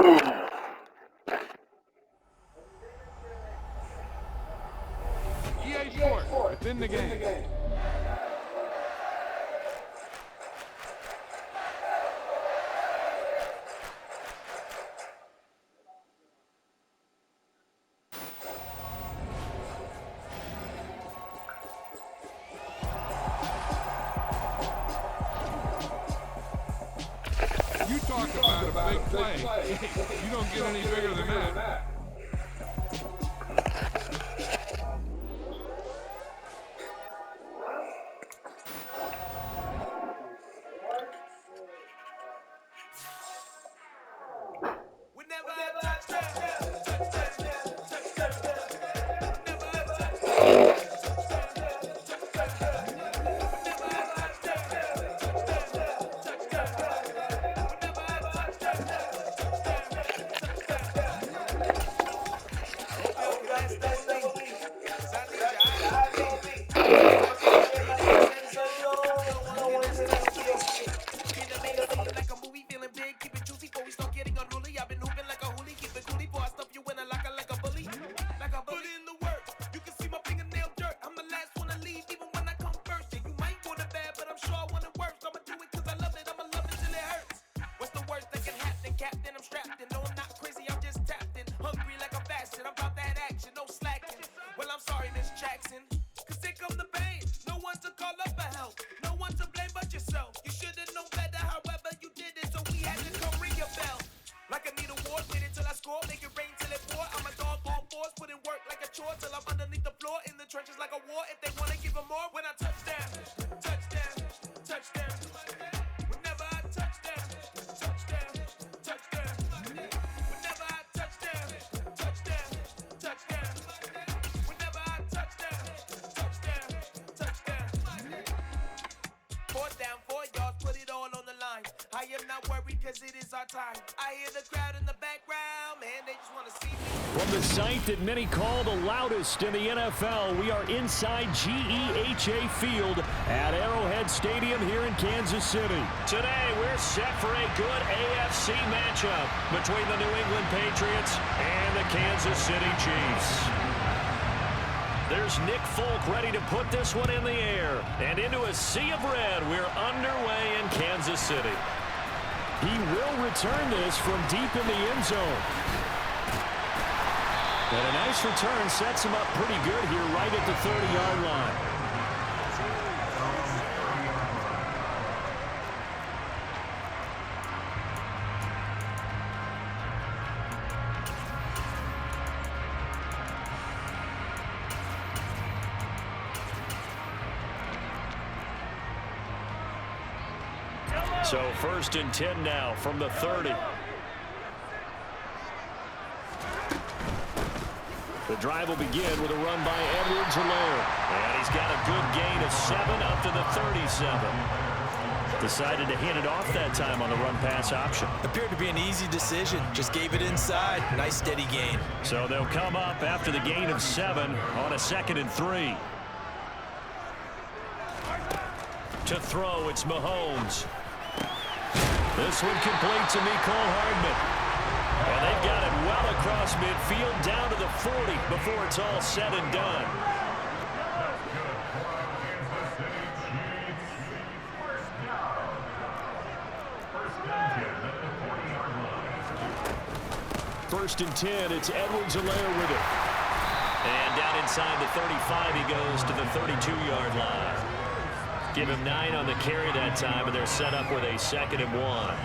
EA Sports, within the game. You talk about a big play. You don't get any bigger than that. From the site that many call the loudest in the NFL, we are inside GEHA Field at Arrowhead Stadium here in Kansas City. Today, we're set for a good AFC matchup between the New England Patriots and the Kansas City Chiefs. There's Nick Folk ready to put this one in the air. And into a sea of red, we're underway in Kansas City. He will return this from deep in the end zone. And a nice return sets him up pretty good here right at the 30-yard line. So 1st and 10 now from the 30. The drive will begin with a run by Edwards-Helaire. And he's got a good gain of 7 up to the 37. Decided to hand it off that time on the run-pass option. Appeared to be an easy decision. Just gave it inside. Nice steady gain. So they'll come up after the gain of 7 on a 2nd and 3. To throw, it's Mahomes. This one complete to Mecole Hardman. And they've got it well across midfield down to the 40 before it's all said and done. First and 10, it's Edwards-Helaire with it. And down inside the 35, he goes to the 32-yard line. Give him 9 on the carry that time, and they're set up with a 2nd and 1.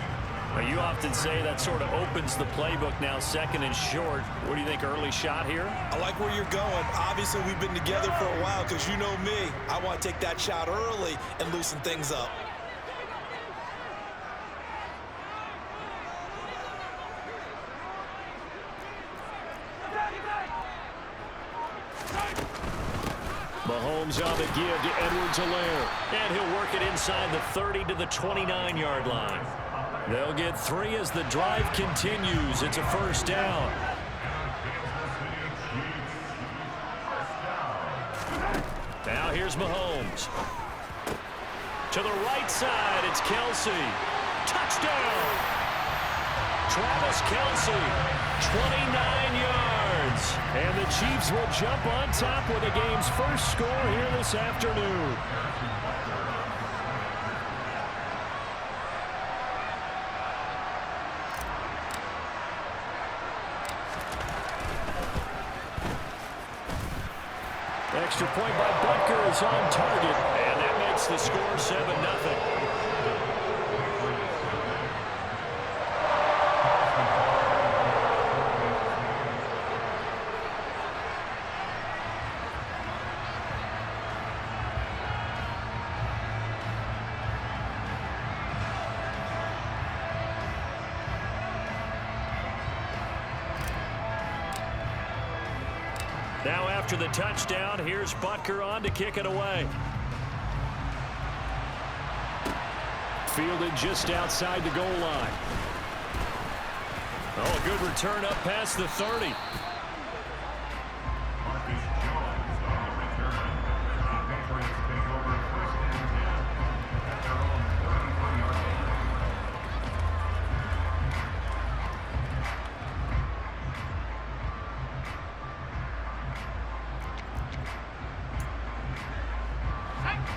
Now, you often say that sort of opens the playbook now, 2nd and short. What do you think, early shot here? I like where you're going. Obviously, we've been together for a while because you know me. I want to take that shot early and loosen things up. Mahomes on the give to Edwards-Helaire. And he'll work it inside the 30 to the 29-yard line. They'll get 3 as the drive continues. It's a 1st down. Now here's Mahomes. To the right side, it's Kelsey. Touchdown! Travis Kelce, 29 yards. And the Chiefs will jump on top with the game's first score here this afternoon. Extra point by Butker is on target. And that makes the score 7-0. Now after the touchdown, here's Butker on to kick it away. Fielded just outside the goal line. Oh, good return up past the 30.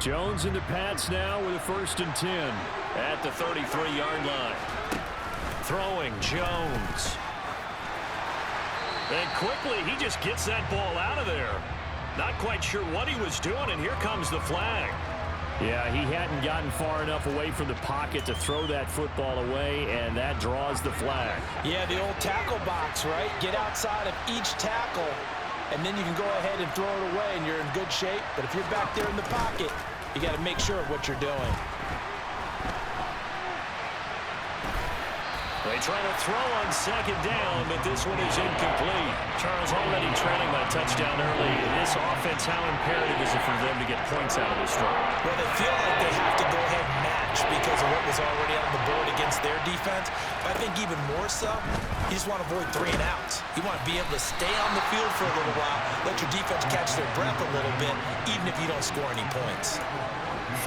Jones in the Pats now with a 1st and 10. At the 33-yard line. Throwing Jones. And quickly, he just gets that ball out of there. Not quite sure what he was doing, and here comes the flag. Yeah, he hadn't gotten far enough away from the pocket to throw that football away, and that draws the flag. Yeah, the old tackle box, right? Get outside of each tackle, and then you can go ahead and throw it away, and you're in good shape. But if you're back there in the pocket, you got to make sure of what you're doing. They try to throw on 2nd down, but this one is incomplete. Charles already trailing by touchdown early. In this offense, how imperative is it for them to get points out of this drive? Well, they feel like they have to go ahead and match because of what was already on the board against their defense. But I think even more so, you just want to avoid 3 and outs. You want to be able to stay on the field for a little while, let your defense catch their breath a little bit, even if you don't score any points.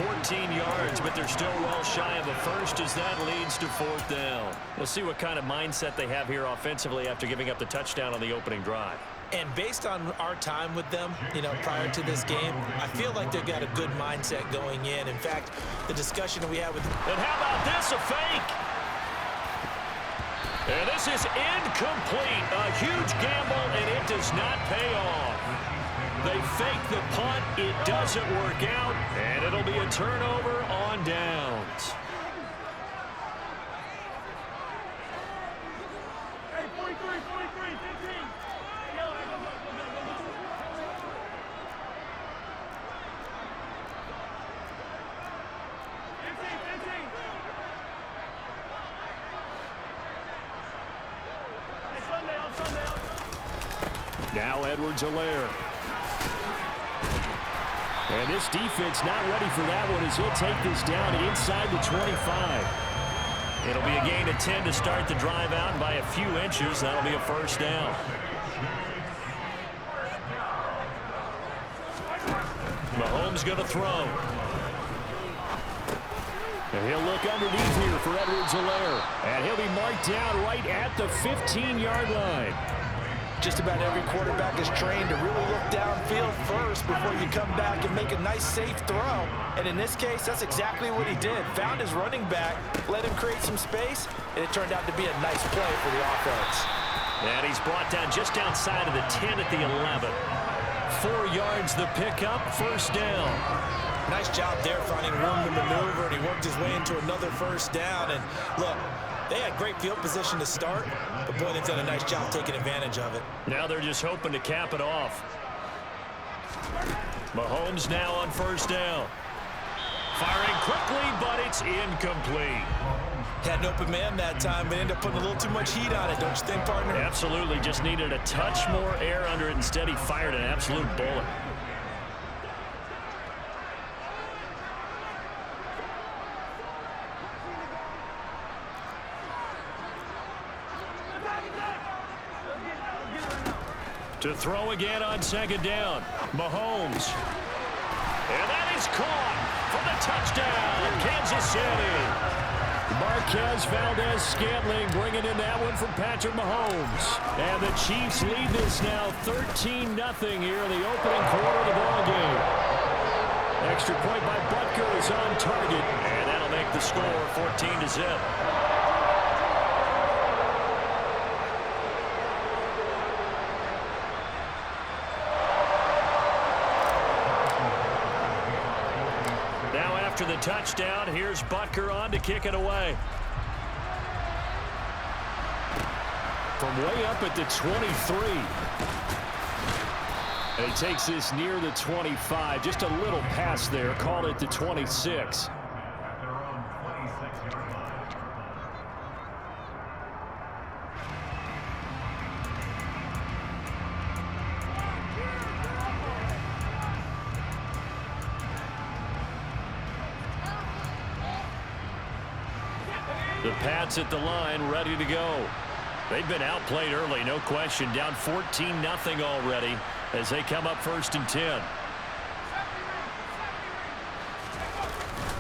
14 yards, but they're still well shy of a first as that leads to 4th down. We'll see what kind of mindset they have here offensively after giving up the touchdown on the opening drive. And based on our time with them, prior to this game, I feel like they've got a good mindset going in. In fact, the discussion that we had with them. And how about this, a fake? And this is incomplete. A huge gamble, and it does not pay off. They fake the punt. It doesn't work out, and it'll be a turnover on downs. Hey, 43, 15. Now Edwards-Helaire. And this defense not ready for that one as he'll take this down inside the 25. It'll be a gain of 10 to start the drive out, and by a few inches, that'll be a 1st down. Mahomes going to throw. And he'll look underneath here for Edwards-Helaire. And he'll be marked down right at the 15-yard line. Just about every quarterback is trained to really look downfield first before you come back and make a nice, safe throw. And in this case, that's exactly what he did. Found his running back, let him create some space, and it turned out to be a nice play for the offense. And he's brought down just outside of the 10 at the 11. 4 yards the pickup, 1st down. Nice job there finding room to maneuver, and he worked his way into another 1st down. And look, they had great field position to start, but boy, they've done a nice job taking advantage of it. Now they're just hoping to cap it off. Mahomes now on 1st down. Firing quickly, but it's incomplete. Had an open man that time, but ended up putting a little too much heat on it, don't you think, partner? Absolutely, just needed a touch more air under it. Instead, he fired an absolute bullet. To throw again on 2nd down. Mahomes. And that is caught for the touchdown, Kansas City. Marquez Valdez-Scantling bringing in that one from Patrick Mahomes. And the Chiefs lead this now 13-0 here in the opening quarter of the ball game. Extra point by Butker is on target, and that'll make the score 14-0. Now after the touchdown, here's Butker on to kick it away. From way up at the 23. And he takes this near the 25. Just a little pass there. Call it the 26. The Pats at the line, ready to go. They've been outplayed early, no question. Down 14-0 already as they come up 1st and 10.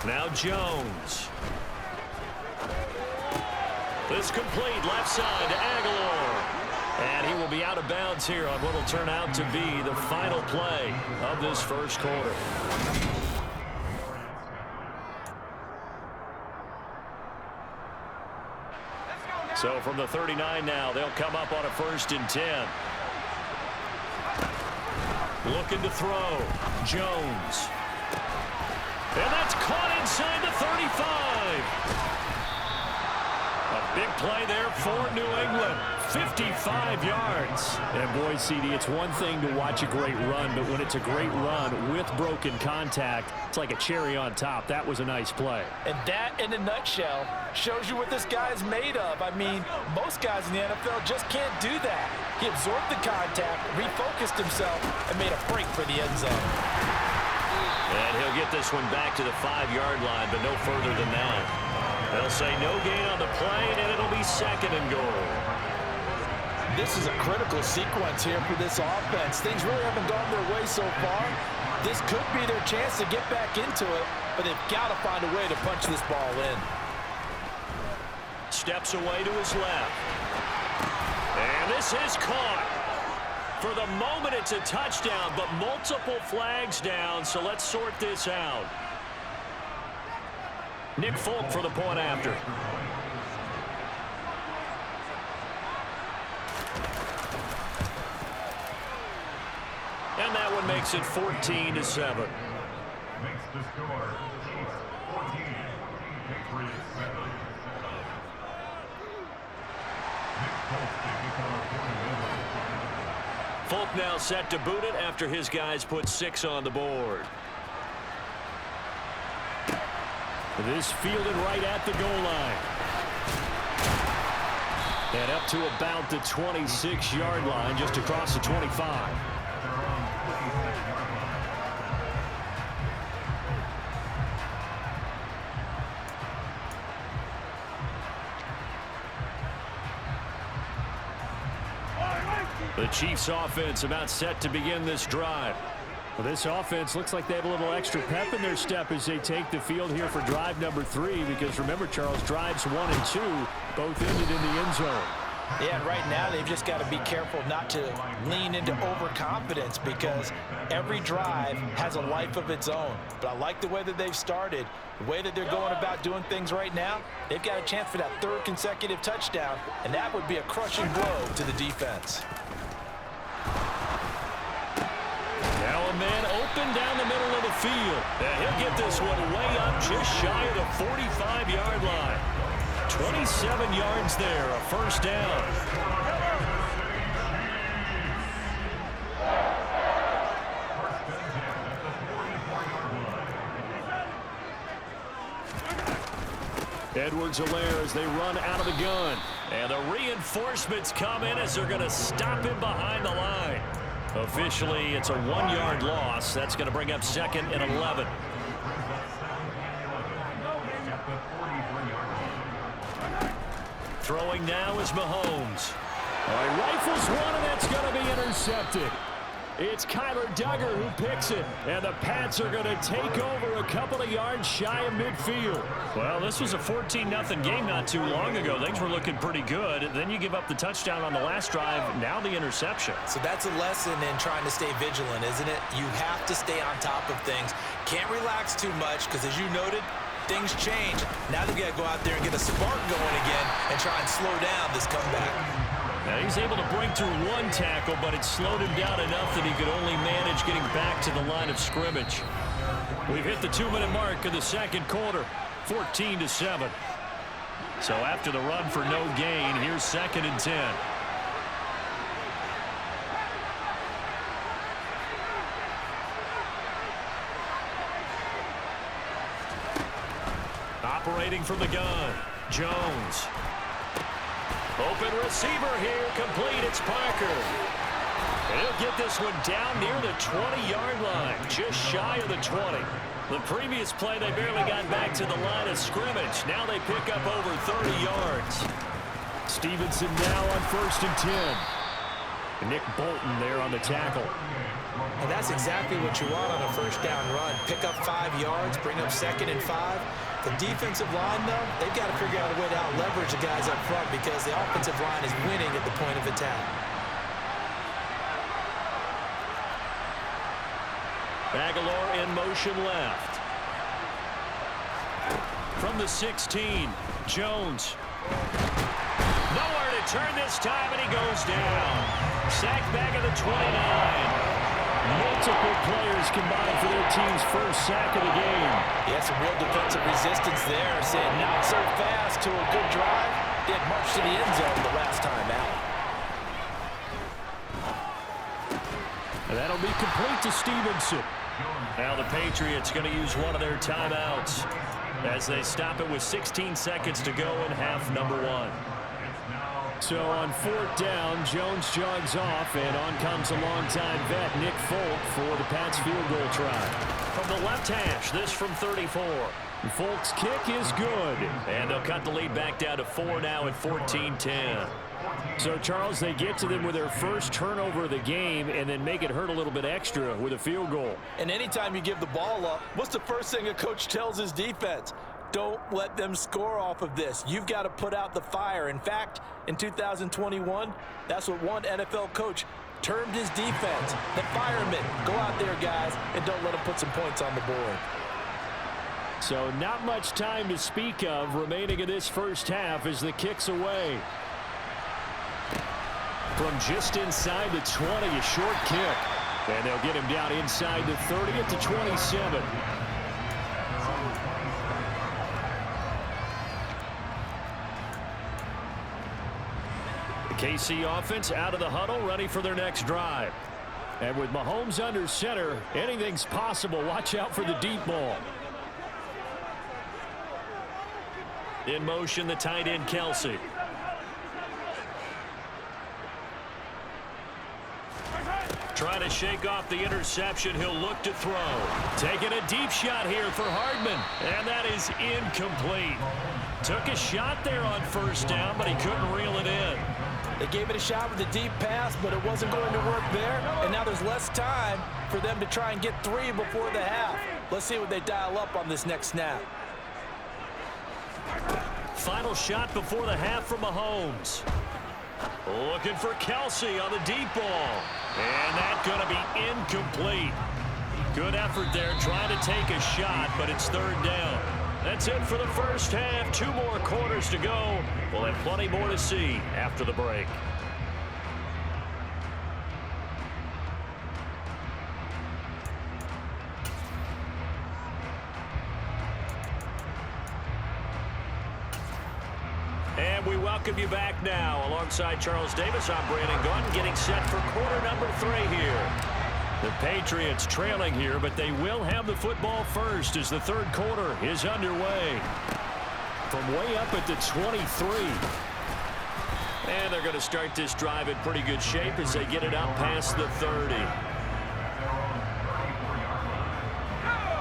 Now Jones. This complete left side to Aguilar. And he will be out of bounds here on what will turn out to be the final play of this first quarter. So from the 39 now, they'll come up on a 1st and 10. Looking to throw. Jones. And that's caught inside the 35. A big play there for New England. 55 yards. And boy, CD, it's one thing to watch a great run, but when it's a great run with broken contact, it's like a cherry on top. That was a nice play. And that, in a nutshell, shows you what this guy is made of. I mean, most guys in the NFL just can't do that. He absorbed the contact, refocused himself, and made a break for the end zone. And he'll get this one back to the 5-yard line, but no further than that. They'll say no gain on the play, and it'll be 2nd and goal. This is a critical sequence here for this offense. Things really haven't gone their way so far. This could be their chance to get back into it, but they've got to find a way to punch this ball in. Steps away to his left. And this is caught. For the moment, it's a touchdown, but multiple flags down, so let's sort this out. Nick Folk for the point after. And that one makes it 14-7. Makes the score Chiefs 14, Patriots 7. Folk now set to boot it after his guys put 6 on the board. This fielded right at the goal line. And up to about the 26-yard line, just across the 25. The Chiefs offense about set to begin this drive. Well, this offense looks like they have a little extra pep in their step as they take the field here for drive number 3, because remember, Charles, drives 1 and 2 both ended in the end zone. Yeah, and right now they've just got to be careful not to lean into overconfidence, because every drive has a life of its own. But I like the way that they've started, the way that they're going about doing things right now. They've got a chance for that 3rd consecutive touchdown, and that would be a crushing blow to the defense. Now a man open down the middle of the field. And he'll get this one way up just shy of the 45-yard line. 27 yards there, a 1st down. Edwards-Helaire as they run out of the gun. And the reinforcements come in as they're going to stop him behind the line. Officially, it's a 1-yard loss. That's going to bring up 2nd and 11. Throwing now is Mahomes. All right, rifles one, and that's going to be intercepted. It's Kyler Duggar who picks it. And the Pats are going to take over a couple of yards shy of midfield. Well, this was a 14-0 game not too long ago. Things were looking pretty good. Then you give up the touchdown on the last drive. Now the interception. So that's a lesson in trying to stay vigilant, isn't it? You have to stay on top of things. Can't relax too much because, as you noted, things change. Now they've got to go out there and get a spark going again and try and slow down this comeback. Now he's able to break through one tackle, but it slowed him down enough that he could only manage getting back to the line of scrimmage. We've hit the 2-minute mark of the second quarter, 14-7. So after the run for no gain, here's 2nd and 10. Operating from the gun, Jones. Open receiver here, complete, it's Parker. And he'll get this one down near the 20-yard line, just shy of the 20. The previous play, they barely got back to the line of scrimmage. Now they pick up over 30 yards. Stevenson now on 1st and 10. Nick Bolton there on the tackle. And that's exactly what you want on a first down run. Pick up 5 yards, bring up 2nd and 5. The defensive line, though, they've got to figure out a way to out-leverage the guys up front because the offensive line is winning at the point of attack. Aguilar in motion left. From the 16, Jones. Nowhere to turn this time, and he goes down. Sacked back at the 29. Multiple players combined for their team's first sack of the game. Yeah, some real defensive resistance there. Saying not so fast to a good drive. They had marched to the end zone the last time out. And that'll be complete to Stevenson. Now the Patriots going to use one of their timeouts as they stop it with 16 seconds to go in half number 1. So on 4th down, Jones jogs off, and on comes a longtime vet, Nick Folk, for the Pats field goal try. From the left hash, this from 34. Folk's kick is good. And they'll cut the lead back down to 4 now at 14-10. So, Charles, they get to them with their first turnover of the game and then make it hurt a little bit extra with a field goal. And anytime you give the ball up, what's the first thing a coach tells his defense? Don't let them score off of this. You've got to put out the fire. In fact, in 2021, that's what one NFL coach termed his defense. The firemen. Go out there, guys, and don't let them put some points on the board. So not much time to speak of remaining in this first half as the kick's away. From just inside the 20, a short kick. And they'll get him down inside the 30 at the 27. KC offense out of the huddle, ready for their next drive. And with Mahomes under center, anything's possible. Watch out for the deep ball. In motion, the tight end, Kelsey. Trying to shake off the interception. He'll look to throw. Taking a deep shot here for Hardman. And that is incomplete. Took a shot there on first down, but he couldn't reel it in. They gave it a shot with a deep pass, but it wasn't going to work there. And now there's less time for them to try and get 3 before the half. Let's see what they dial up on this next snap. Final shot before the half from Mahomes. Looking for Kelsey on the deep ball. And that's going to be incomplete. Good effort there trying to take a shot, but it's 3rd down. That's it for the first half. 2 more quarters to go. We'll have plenty more to see after the break. And we welcome you back now. Alongside Charles Davis, I'm Brandon Gunn, getting set for quarter number 3 here. The Patriots trailing here, but they will have the football first as the 3rd quarter is underway. From way up at the 23. And they're going to start this drive in pretty good shape as they get it up past the 30.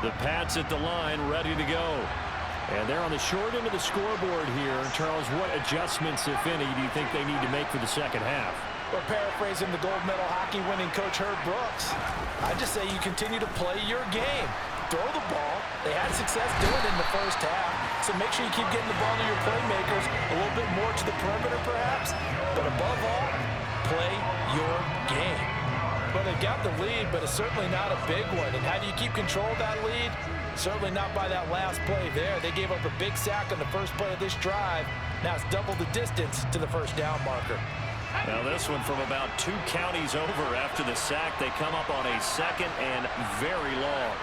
The Pats at the line, ready to go. And they're on the short end of the scoreboard here. Charles, what adjustments, if any, do you think they need to make for the second half? Or paraphrasing the gold medal hockey winning coach Herb Brooks, I just say you continue to play your game. Throw the ball. They had success doing it in the first half, so make sure you keep getting the ball to your playmakers a little bit more to the perimeter perhaps, but above all, play your game. Well, they've got the lead, but it's certainly not a big one. And how do you keep control of that lead? Certainly not by that last play there. They gave up a big sack on the first play of this drive. Now it's double the distance to the first down marker. Now this one from about 2 counties over after the sack. They come up on a 2nd and very long.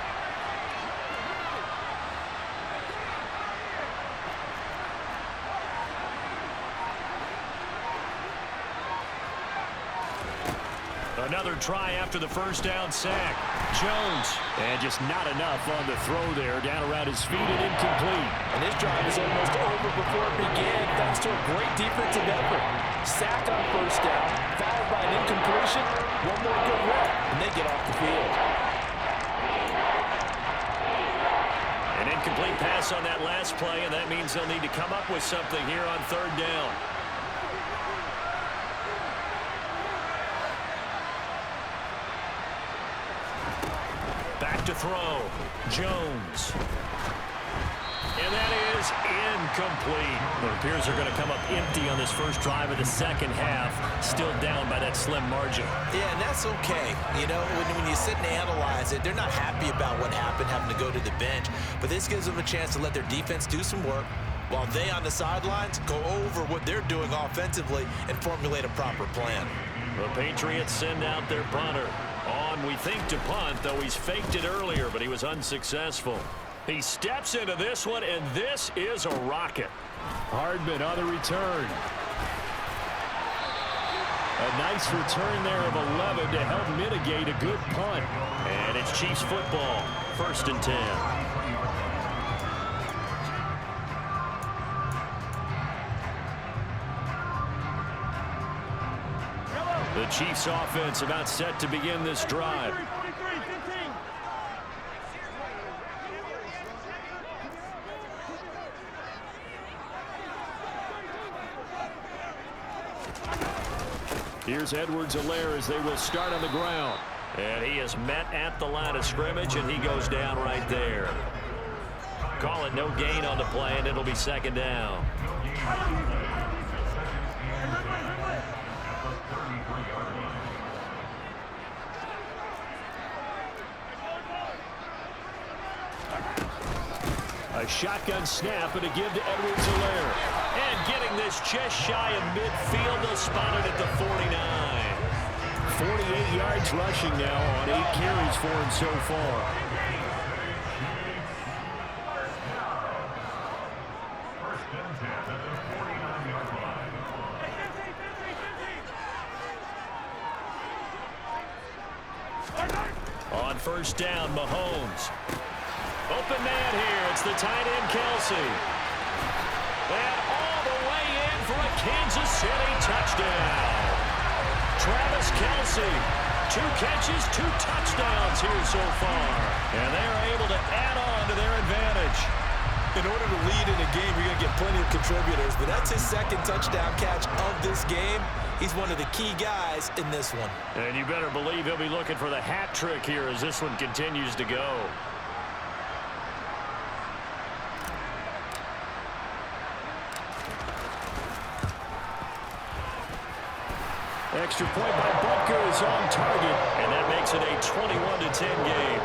Another try after the first down sack. Jones, and just not enough on the throw there. Down around his feet and incomplete. And this drive is almost over before it began, thanks to a great defensive effort. Sack on first down, followed by an incompletion. One more good run, and they get off the field. An incomplete pass on that last play, and that means they'll need to come up with something here on 3rd down. Back to throw. Jones. And that is incomplete. It appears they're going to come up empty on this first drive of the second half. Still down by that slim margin. Yeah, and that's okay. You know, when you sit and analyze it, they're not happy about what happened, having to go to the bench. But this gives them a chance to let their defense do some work while they on the sidelines go over what they're doing offensively and formulate a proper plan. The Patriots send out their punter. On, we think, to punt, though he's faked it earlier, but he was unsuccessful. He steps into this one, and this is a rocket. Hardman on the return. A nice return there of 11 to help mitigate a good punt. And it's Chiefs football, 1st and 10. The Chiefs offense about set to begin this drive. Here's Edwards-Helaire as they will start on the ground. And he is met at the line of scrimmage, and he goes down right there. Call it no gain on the play, and it'll be 2nd down. A shotgun snap and a give to Edwards-Helaire. And getting this just shy of midfield, they'll spot it at the 49. 48 yards rushing now on 8 carries for him so far. On 1st down, Mahomes. Open man here. It's the tight end, Kelsey. And all the way in for a Kansas City touchdown. Travis Kelsey. 2 catches, 2 touchdowns here so far. And they're able to add on to their advantage. In order to lead in a game, you're going to get plenty of contributors, but that's his 2nd touchdown catch of this game. He's one of the key guys in this one. And you better believe he'll be looking for the hat trick here as this one continues to go. Extra point by Butker is on target, and that makes it a 21-10 game.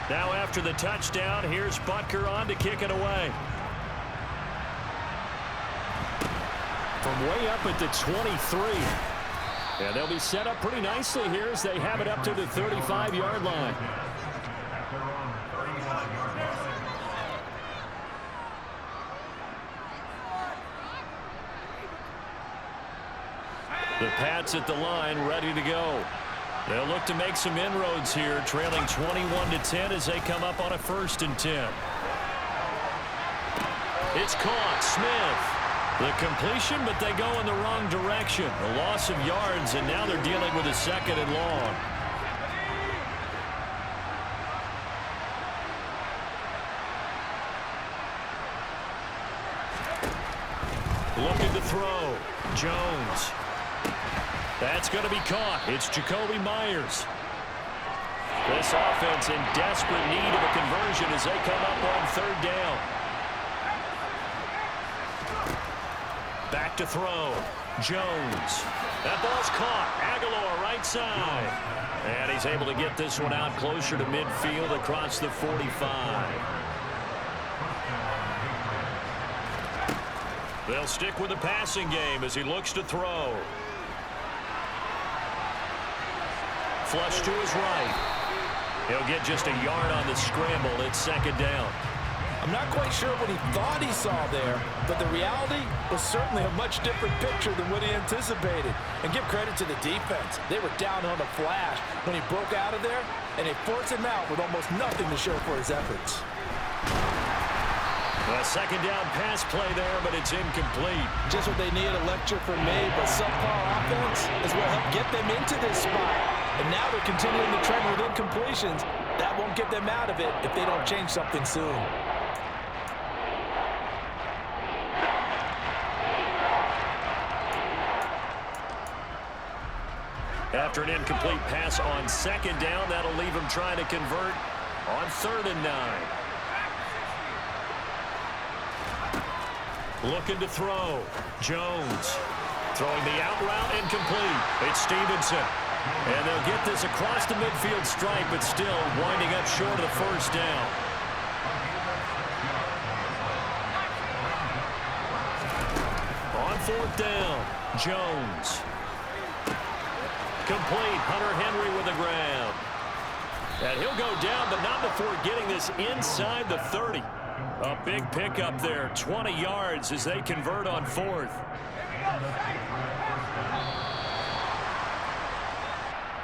Now after the touchdown, here's Butker on to kick it away. From way up at the 23. And they'll be set up pretty nicely here as they have it up to the 35-yard line. The Pats at the line, ready to go. They'll look to make some inroads here, trailing 21-10 as they come up on a 1st and 10. It's caught. Smith. The completion, but they go in the wrong direction. A loss of yards, and now they're dealing with a 2nd and long. throw. Jones. That's going to be caught. It's Jacoby Myers. This offense in desperate need of a conversion as they come up on third down. Back to throw. Jones. That ball's caught. Aguilar right side. And he's able to get this one out closer to midfield across the 45. They'll stick with the passing game as he looks to throw. Flush to his right. He'll get just a yard on the scramble. It's second down. I'm not quite sure what he thought he saw there, but the reality was certainly a much different picture than what he anticipated. And give credit to the defense. They were down on a flash when he broke out of there, and they forced him out with almost nothing to show for his efforts. A second down pass play there, but it's incomplete. Just what they needed, a lecture from me, but subpar offense is what helped get them into this spot. And now they're continuing the trend with incompletions. That won't get them out of it if they don't change something soon. After an incomplete pass on second down, that'll leave him trying to convert on 3rd and 9. Looking to throw. Jones throwing the out route, incomplete. It's Stevenson. And they'll get this across the midfield stripe, but still winding up short of the first down. On 4th down, Jones. Complete. Hunter Henry with the grab. And he'll go down, but not before getting this inside the 30. A big pickup there, 20 yards as they convert on 4th.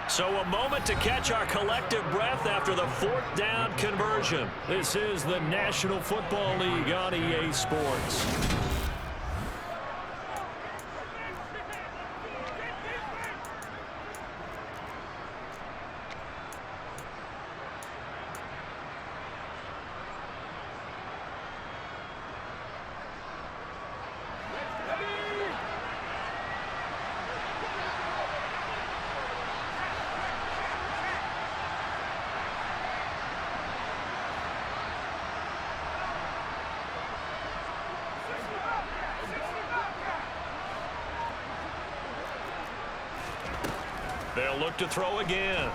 So a moment to catch our collective breath after the 4th down conversion. This is the National Football League on EA Sports. They'll look to throw again.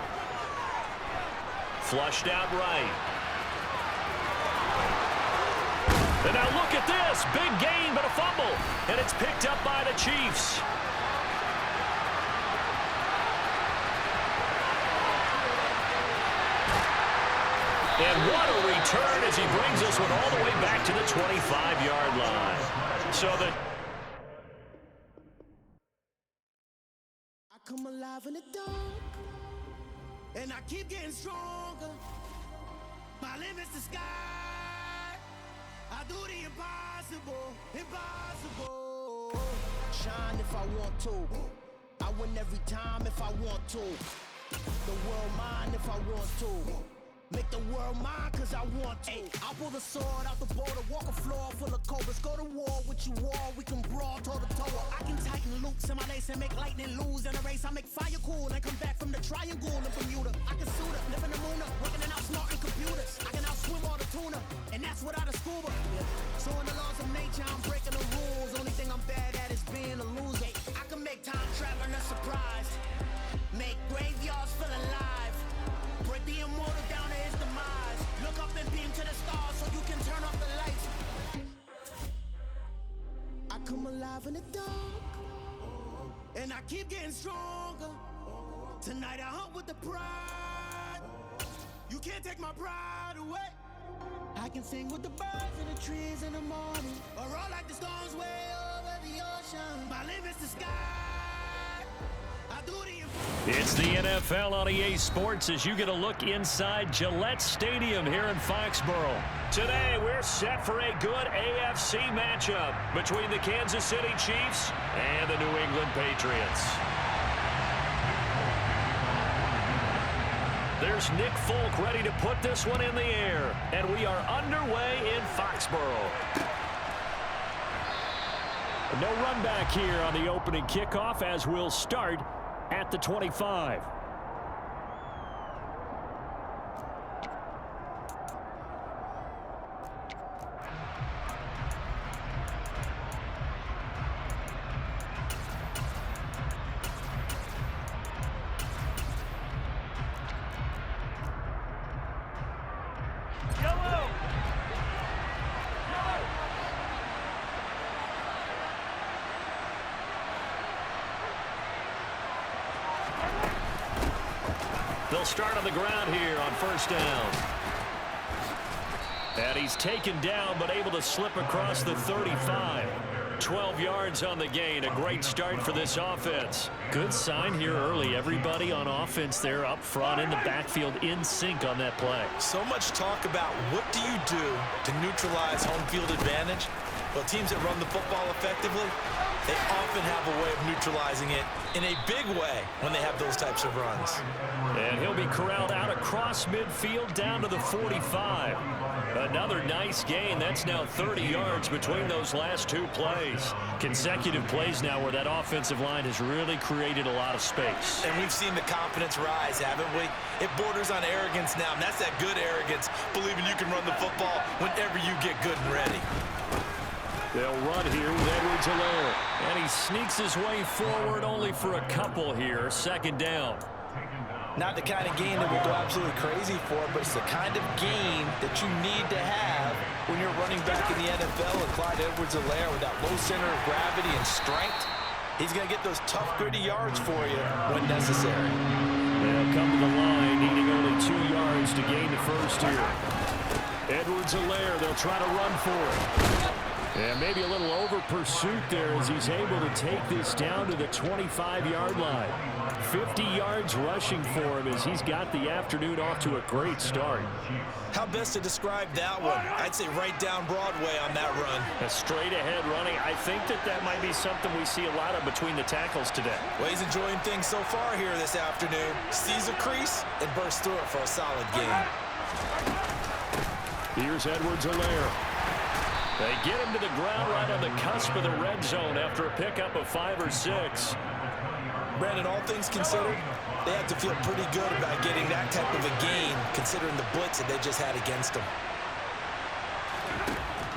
Flushed out right. And now look at this. Big gain, but a fumble. And it's picked up by the Chiefs. And what a return as he brings this one all the way back to the 25-yard line. So the come alive in the dark, and I keep getting stronger. My limit's the sky. I do the impossible, impossible. Shine if I want to. I win every time if I want to. The world mine if I want to. Make the world mine cause I want to. I'll pull the sword out the border, walk a floor full of cobras. Go to war with you all, we can brawl toe to toe. I can tighten loops in my lace and make lightning lose in a race. I make fire cool and come back from the triangle in Bermuda. I can suit up, live in the moon up, working and outsmarting computers. I can outswim all the tuna, and that's without a scuba. So in the laws of nature, I'm breaking the rules. Only thing I'm bad at is being a loser. I can make time traveling a surprise, make graveyards feel alive. Break the immortal down to his demise. Look up and beam to the stars so you can turn off the lights. I come alive in the dark, and I keep getting stronger. Tonight I hunt with the pride. You can't take my pride away. I can sing with the birds and the trees in the morning, or roll like the storms way over the ocean. My limit's the sky. It's the NFL on EA Sports as you get a look inside Gillette Stadium here in Foxborough. Today, we're set for a good AFC matchup between the Kansas City Chiefs and the New England Patriots. There's Nick Folk ready to put this one in the air, and we are underway in Foxborough. No run back here on the opening kickoff as we'll start at the 25. They'll start on the ground here on first down. And he's taken down but able to slip across the 35. 12 yards on the gain. A great start for this offense. Good sign here early. Everybody on offense there up front in the backfield in sync on that play. So much talk about what do you do to neutralize home field advantage. Well, teams that run the football effectively, they often have a way of neutralizing it in a big way when they have those types of runs. And he'll be corralled out across midfield down to the 45. Another nice gain. That's now 30 yards between those last two plays. Consecutive plays now where that offensive line has really created a lot of space. And we've seen the confidence rise, haven't we? It borders on arrogance now, and that's that good arrogance, believing you can run the football whenever you get good and ready. They'll run here with Edwards-Helaire. And he sneaks his way forward only for a couple here. Second down. Not the kind of gain that will go absolutely crazy for, but it's the kind of gain that you need to have when you're running back in the NFL. And Clyde Edwards-Helaire with that low center of gravity and strength, he's going to get those tough, gritty yards for you when necessary. They'll come to the line, needing only 2 yards to gain the first here. Edwards-Helaire, they'll try to run for it. And maybe a little over pursuit there as he's able to take this down to the 25-yard line. 50 yards rushing for him as he's got the afternoon off to a great start. How best to describe that one? I'd say right down Broadway on that run. A straight-ahead running. I think that might be something we see a lot of between the tackles today. Well, he's enjoying things so far here this afternoon. Sees a crease and bursts through it for a solid gain. Here's Edwards-Helaire. They get him to the ground right on the cusp of the red zone after a pickup of 5 or 6. Brandon, all things considered, they have to feel pretty good about getting that type of a gain considering the blitz that they just had against them.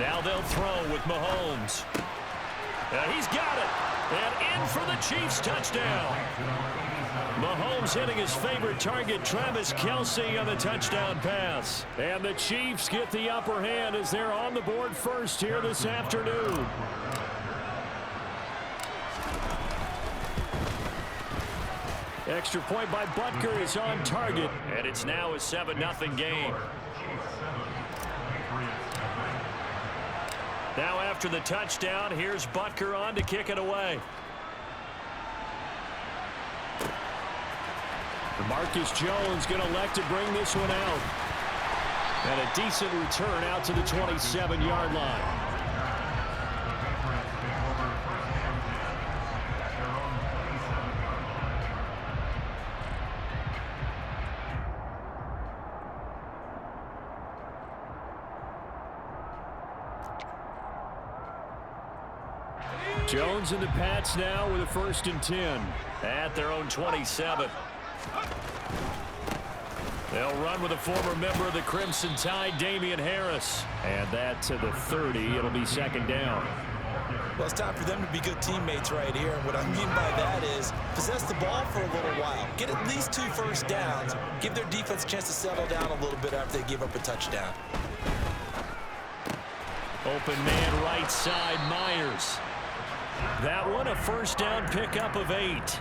Now they'll throw with Mahomes. And he's got it. And in for the Chiefs touchdown. Mahomes hitting his favorite target, Travis Kelce, on the touchdown pass. And the Chiefs get the upper hand as they're on the board first here this afternoon. Extra point by Butker is on target. And it's now a 7-0 game. Now after the touchdown, here's Butker on to kick it away. Marcus Jones going to elect to bring this one out. And a decent return out to the 27-yard line. Jones and the Pats now with a 1st and 10. At their own 27. They'll run with a former member of the Crimson Tide, Damian Harris. And that to the 30. It'll be 2nd down. Well, it's time for them to be good teammates right here. And what I mean by that is possess the ball for a little while. Get at least 2 first downs. Give their defense a chance to settle down a little bit after they give up a touchdown. Open man right side, Myers. That one a 1st down pickup of 8.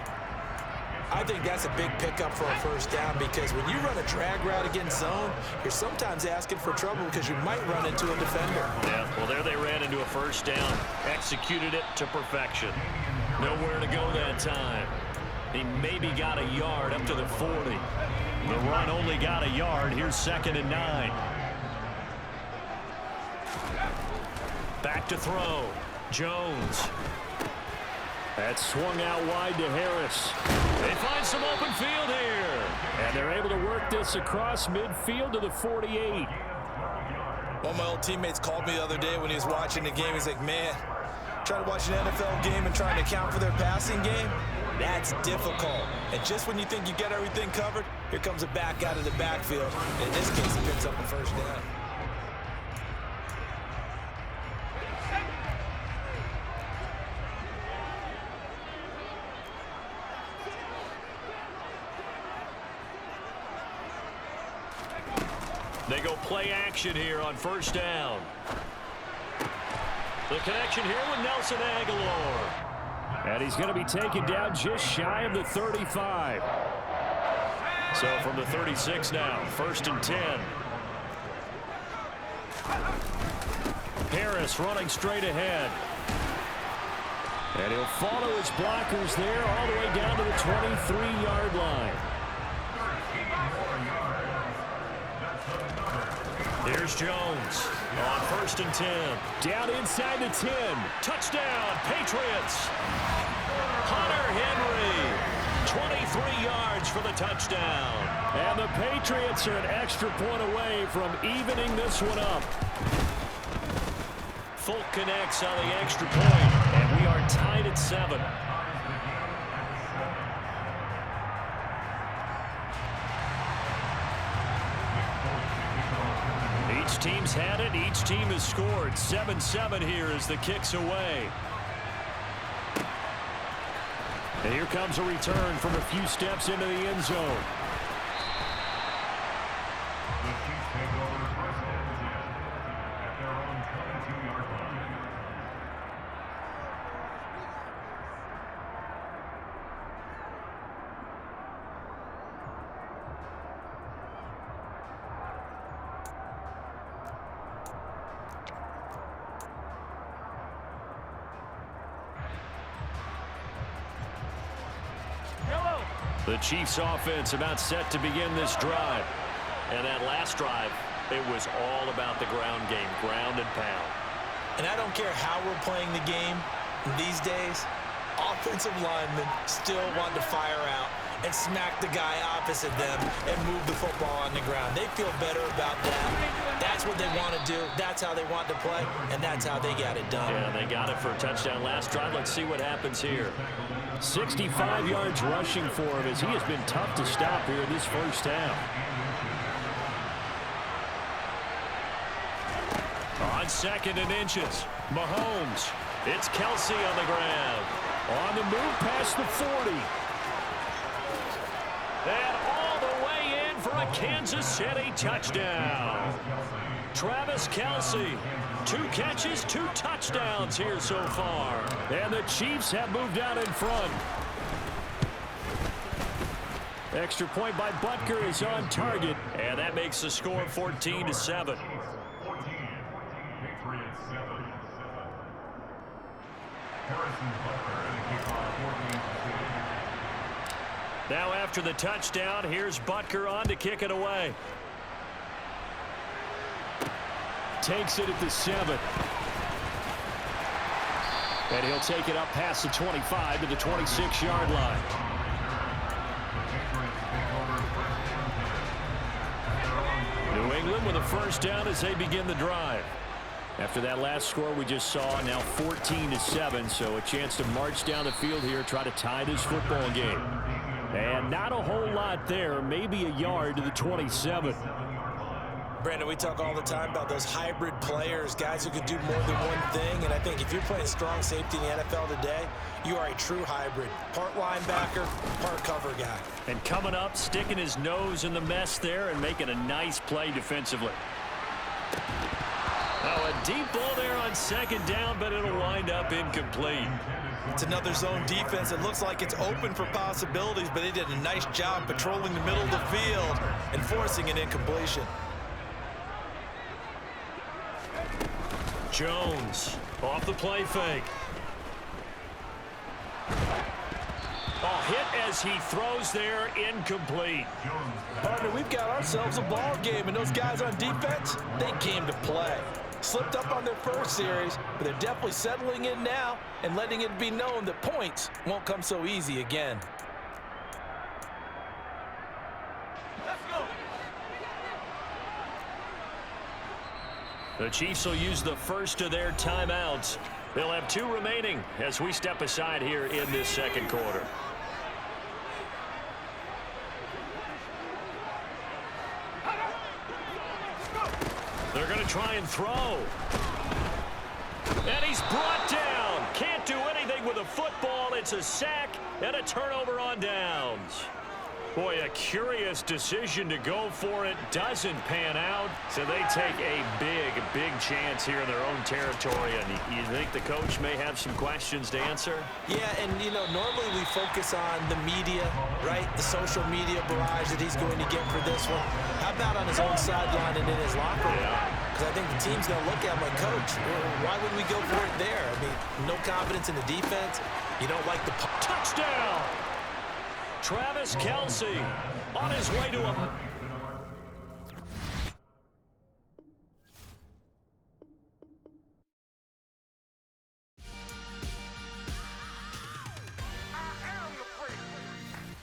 I think that's a big pickup for a 1st down because when you run a drag route against zone, you're sometimes asking for trouble because you might run into a defender. Yeah, well, there they ran into a 1st down. Executed it to perfection. Nowhere to go that time. He maybe got a yard up to the 40. The run only got a yard. Here's 2nd and 9. Back to throw. Jones. That swung out wide to Harris. They find some open field here. And they're able to work this across midfield to the 48. One of my old teammates called me the other day when he was watching the game. He's like, man, Try to watch an NFL game and trying to account for their passing game? That's difficult. And just when you think you get everything covered, here comes a back out of the backfield. In this case, he picks up a first down. They go play action here on first down. The connection here with Nelson Aguilar. And he's going to be taken down just shy of the 35. So from the 36 now, 1st and 10. Harris running straight ahead. And he'll follow his blockers there all the way down to the 23-yard line. Here's Jones on 1st and 10. Down inside the 10. Touchdown, Patriots. Hunter Henry, 23 yards for the touchdown. And the Patriots are an extra point away from evening this one up. Folk connects on the extra point, and we are tied at 7. Each team's had it. Each team has scored. 7-7 here as the kick's away. And here comes a return from a few steps into the end zone. The Chiefs take over first and 10 at their own 22-yard line. The Chiefs offense about set to begin this drive. And that last drive, it was all about the ground game, ground and pound. And I don't care how we're playing the game these days, offensive linemen still want to fire out and smack the guy opposite them and move the football on the ground. They feel better about that. That's what they want to do. That's how they want to play, and that's how they got it done. Yeah, they got it for a touchdown last drive. Let's see what happens here. 65 yards rushing for him as he has been tough to stop here in this first half. On 2nd and inches, Mahomes. It's Kelsey on the ground. On the move past the 40. And all the way in for a Kansas City touchdown. Travis Kelsey. 2 catches, 2 touchdowns here so far. And the Chiefs have moved out in front. Extra point by Butker is on target. And that makes the score 14-7. 14, Patriots 7. Harrison Butker and the kickoff 14-7. Now after the touchdown, here's Butker on to kick it away. Takes it at the 7. And he'll take it up past the 25 to the 26-yard line. New England with a first down as they begin the drive. After that last score we just saw, now 14-7, so a chance to march down the field here, try to tie this football game. And not a whole lot there, maybe a yard to the 27. Brandon, we talk all the time about those hybrid players, guys who can do more than one thing, and I think if you're playing strong safety in the NFL today, you are a true hybrid. Part linebacker, part cover guy. And coming up, sticking his nose in the mess there and making a nice play defensively. Oh, a deep ball there on 2nd down, but it'll wind up incomplete. It's another zone defense. It looks like it's open for possibilities, but they did a nice job patrolling the middle of the field and forcing an incompletion. Jones off the play fake. Oh, hit as he throws there, incomplete. Partner, we've got ourselves a ball game, and those guys on defense, they came to play. Slipped up on their first series, but they're definitely settling in now and letting it be known that points won't come so easy again. The Chiefs will use the first of their timeouts. They'll have 2 remaining as we step aside here in this second quarter. They're going to try and throw. And he's brought down. Can't do anything with a football. It's a sack and a turnover on downs. Boy, a curious decision to go for it. Doesn't pan out. So they take a big chance here in their own territory. And you think the coach may have some questions to answer? Yeah, and, normally we focus on the media, right? The social media barrage that he's going to get for this one. How about on his own sideline and in his locker room? Because I think the team's going to look at him like, Coach, why would we go for it there? I mean, no confidence in the defense. You don't like the touchdown. Travis Kelce on his way to a